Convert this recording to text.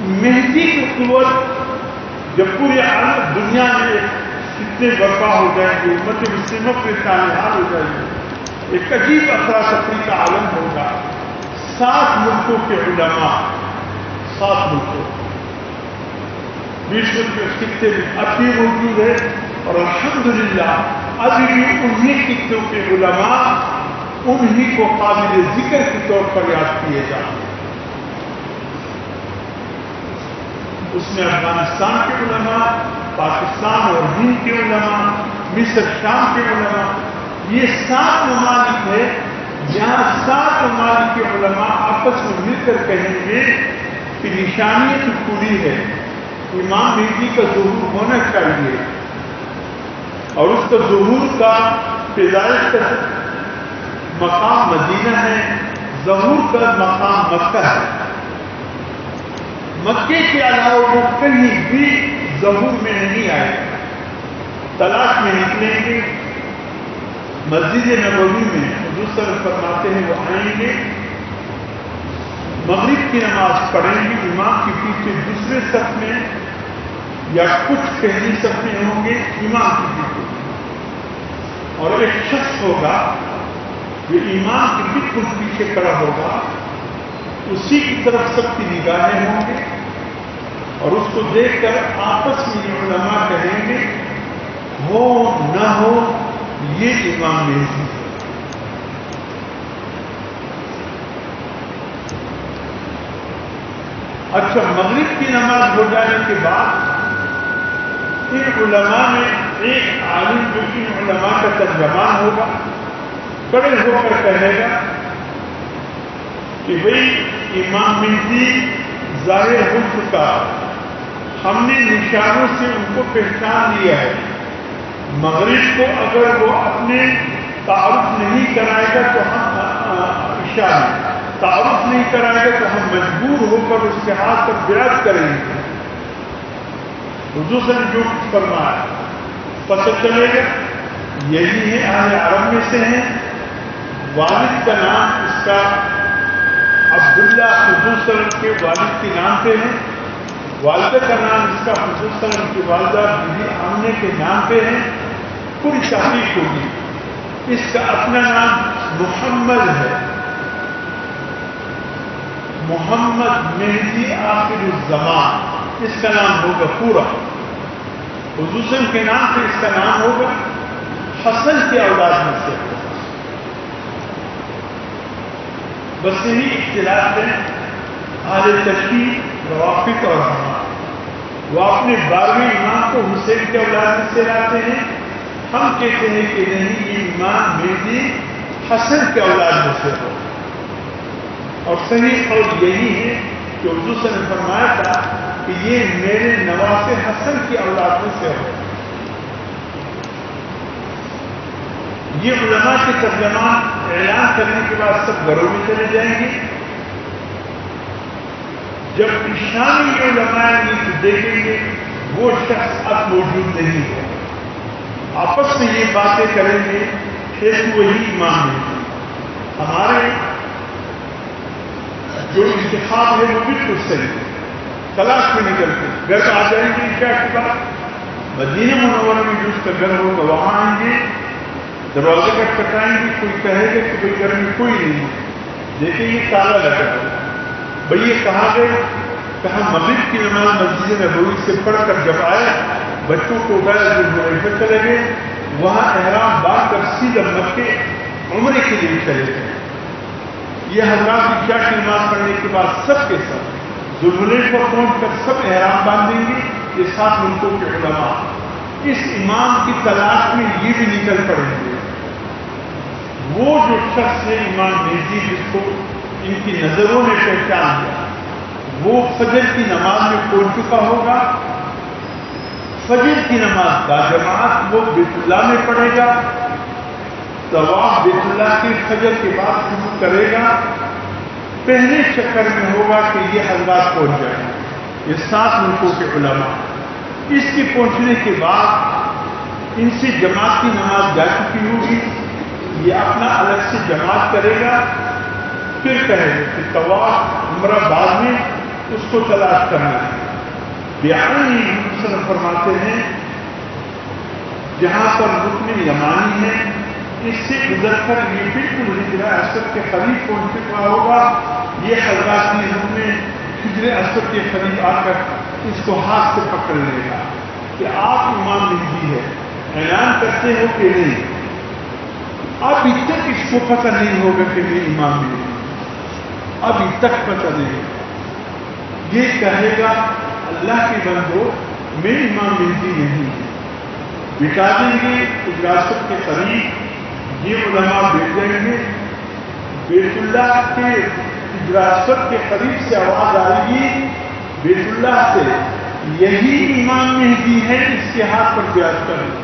مہدی کی قوت جب پوری عالم دنیا میں کتنے برپا ہو جائیں گے، امت مسلمہ پریشان حال ہو جائیں گے، ایک عجیب افراتفری کا عالم ہوگا. 7 ملکوں کے علماء، 7 ملکوں، 20 ملک کے خطے میں اب بھی موجود ہے، اور الحمدللہ ابھی بھی انہی خطوں کے علماء انہی کو قابل ذکر کے طور پر یاد کیے جاتے ہیں. اس میں افغانستان کے علماء، پاکستان اور ہند کے علماء، مصر شام کے علماء، یہ 7 ممالک ہے جہاں 7 ممالک کے علماء آپس میں مل کر کہیں گے کہ نشانیت پوری ہے، امام مہدی کا ظہور ہونا چاہیے، اور اس کا ظہور کا پیدائش کا مقام مدینہ ہے، ظہور کا مقام مکہ ہے. مکے کے علاوہ وہ کہیں بھی ظہور میں نہیں آئے. تلاش میں نکلیں گے، مسجد نبوی میں حضور صلی اللہ علیہ وسلم فرماتے ہیں وہ آئیں گے، مغرب کی نماز پڑھیں گے، امام کے پیچھے دوسرے صف میں یا کچھ پہلی صف میں ہوں گے امام کے پیچھے، اور ایک شخص ہوگا جو امام کے بالکل پیچھے کھڑا ہوگا، اسی کی طرف سب کی نگاہیں ہوں گے، اور اس کو دیکھ کر آپس میں یہ علماء کہیں گے ہو نہ ہو یہ امام مہدی ہے. اچھا، مغرب کی نماز ہو جانے کے بعد ان علماء میں ایک عالم جو ان علماء کا ترجمان ہوگا کھڑے ہو کر کہے گا کہ بھئی امام مہدی ظاہر ہو چکا، ہم نے نشانوں سے ان کو پہچان لیا ہے. مغرب کو اگر وہ اپنے تعارف نہیں کرائے گا تو ہم اشارے تعارف نہیں کرائے گا تو ہم مجبور ہو کر اس کے ہاتھ پر بیعت کریں گے. حضور صلی اللہ علیہ وسلم جو کچھ فرمایا پتہ چلے گا یہی ہے، اہل عرب میں سے ہیں. والد کا نام اس کا عبداللہ حضور صلی اللہ علیہ وسلم کے والد کے نام پہ ہے، والدہ کا نام اس کا حضور صلی اللہ علیہ وسلم کی والدہ بی بی آمنہ کے نام پہ ہے. پوری تحقیق ہوگی. اس کا اپنا نام محمد ہے، محمد مہدی آخر الزمان اس کا نام ہوگا پورا. حضور صلی اللہ علیہ وسلم کے نام پہ اس کا نام ہوگا. حسن کی اولاد میں سے ہوگا. بس یہی اختلاف ہے اہل تشیع، روافض اور ہمارے. وہ اپنے 12ویں امام کو حسین کے اولاد میں سے لاتے ہیں، ہم کہتے ہیں کہ نہیں، یہ امام مہدی حسن کے اولاد میں سے ہو. اور صحیح قول یہی ہے کہ حضور صلی اللہ علیہ وسلم نے فرمایا تھا کہ یہ میرے نواز حسن کی اولاد میں سے ہو. یہ علماء کے ترجمان اعلان کرنے کے بعد سب گھروں میں چلے جائیں گے. جب شامی علماء نیت دیکھیں گے وہ شخص اب موجود نہیں ہے، آپس میں یہ باتیں کریں گے کہ وہی امام ہے. ہمارے جو انتخاب ہے وہ بالکل صحیح ہے. تلاش میں نکلتے گھر آ جائیں گے عشاء کے بعد، مدینہ منورہ میں جو اس کا گھر ہوگا وہاں آئیں گے، دروازے کا کٹائیں گے، کوئی کہے گا کہ بھائی گھر میں کوئی نہیں، دیکھیں یہ تالا لگا ہے. بھئی یہ کہاں گئے؟ کہاں مغرب کی نماز مسجد نبوی سے پڑھ کر جب آئے بچوں کو اٹھایا جو مریض چلے گئے، وہاں احرام باندھ کر سیدھا مکے عمرے کے لیے چلے گئے. یہ حضرات عشاء کی نماز پڑھنے کے بعد سب کے ساتھ ذوالحلیفہ پہنچ کر سب احرام باندھیں گے. یہ 7 ملکوں کے علماء اس امام کی تلاش میں یہ بھی نکل پڑیں گے. وہ جو شخص ہے امام مہدی جس کو ان کی نظروں نے پہچان لیا، وہ فجر کی نماز میں پہنچ چکا ہوگا. فجر کی نماز باجماعت وہ بیت اللہ میں پڑھے گا، طواف بیت اللہ کے فجر کے بعد شروع کرے گا. پہلے چکر میں ہوگا کہ یہ حضرات پہنچ جائیں. یہ 7 ملکوں کے علماء اس کے پہنچنے کے بعد ان سے جماعت کی نماز جا چکی ہوگی، یہ اپنا الگ سے جماعت کرے گا. پھر کہے گا کہ طواف عمرہ بعد میں، اس کو تلاش کرنا ہے. بیانی مسلم فرماتے ہیں جہاں پر رکن یمانی ہے اس سے گزر کر یہ بالکل حجر اسود کے قریب پہنچ چکا ہوگا. یہ حضرات نے رکن حجر اسود کے قریب آ کر اس کو ہاتھ سے پکڑ لے گا کہ آپ امام مہدی ہے. اعلان کرتے ہو کہ نہیں؟ ابھی تک اس کو پتہ نہیں ہوگا کہ میں امام مہدی ہوں، ابھی تک پتہ نہیں. یہ کہے گا اللہ کے بندو میں امام مہدی نہیں ہوں. بتا دیں گے اجلاست کے قریب یہ علماء بیٹھ جائیں گے. بیت اللہ کے اجلاست کے قریب سے آواز آئے گی بیت اللہ سے یہی امام مہدی ہے، اس کے ہاتھ پر بیعت کریں.